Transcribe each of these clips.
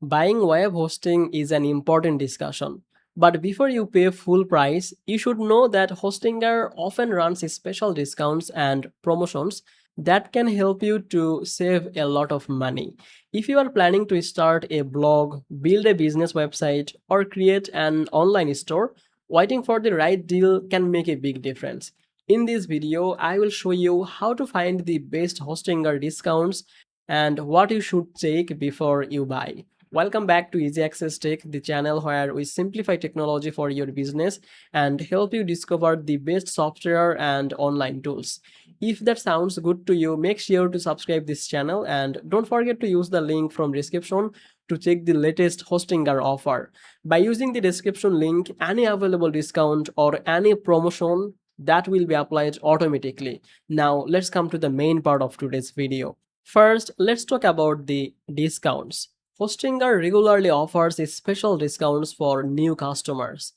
Buying web hosting is an important discussion. But before you pay full price, you should know that Hostinger often runs special discounts and promotions that can help you to save a lot of money. If you are planning to start a blog, build a business website, or create an online store, waiting for the right deal can make a big difference. In this video, I will show you how to find the best Hostinger discounts and what you should take before you buy. Welcome back to Easy Access Tech, the channel where we simplify technology for your business and help you discover the best software and online tools. If that sounds good to you, make sure to subscribe this channel and don't forget to use the link from description to check the latest Hostinger offer. By using the description link, any available discount or any promotion that will be applied automatically. Now let's come to the main part of today's video. First, let's talk about the discounts. Hostinger regularly offers special discounts for new customers.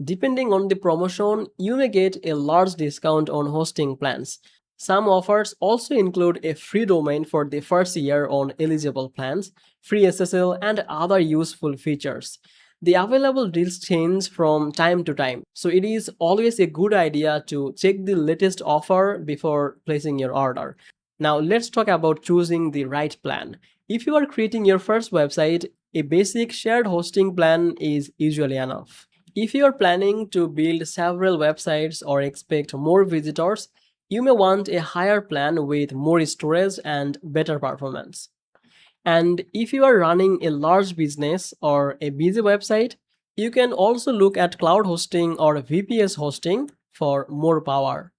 Depending on the promotion, you may get a large discount on hosting plans. Some offers also include a free domain for the first year on eligible plans, free SSL, and other useful features. The available deals change from time to time, so it is always a good idea to check the latest offer before placing your order. Now, let's talk about choosing the right plan. If you are creating your first website, a basic shared hosting plan is usually enough. If you are planning to build several websites or expect more visitors, you may want a higher plan with more storage and better performance. And if you are running a large business or a busy website, you can also look at cloud hosting or VPS hosting for more power.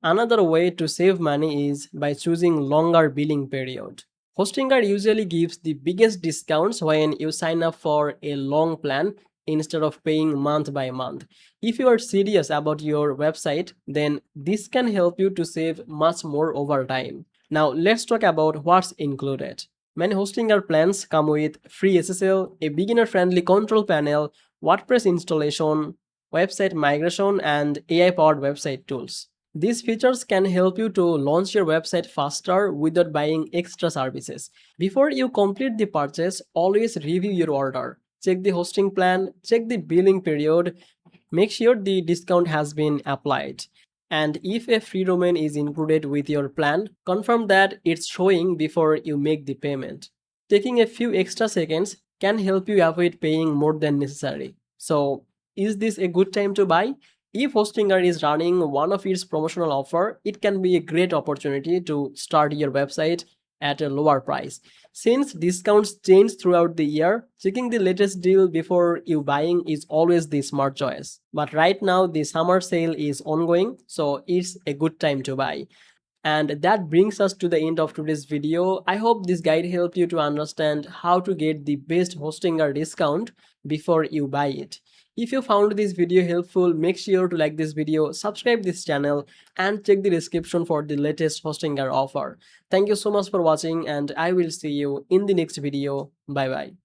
Another way to save money is by choosing longer billing period. Hostinger usually gives the biggest discounts when you sign up for a long plan instead of paying month by month. If you are serious about your website, then this can help you to save much more over time. Now let's talk about what's included. Many Hostinger plans come with free SSL, a beginner-friendly control panel, WordPress installation, website migration, and AI-powered website tools. These features can help you to launch your website faster without buying extra services. Before you complete the purchase, always review your order. Check the hosting plan, check the billing period, make sure the discount has been applied. And if a free domain is included with your plan, confirm that it's showing before you make the payment. Taking a few extra seconds can help you avoid paying more than necessary. So, is this a good time to buy? If Hostinger is running one of its promotional offer, it can be a great opportunity to start your website at a lower price. Since discounts change throughout the year, checking the latest deal before you buying is always the smart choice. But right now the summer sale is ongoing, so it's a good time to buy. And that brings us to the end of today's video. I hope this guide helped you to understand how to get the best Hostinger discount before you buy it. If you found this video helpful, make sure to like this video, subscribe this channel, and check the description for the latest Hostinger offer. Thank you so much for watching, and I will see you in the next video. Bye bye.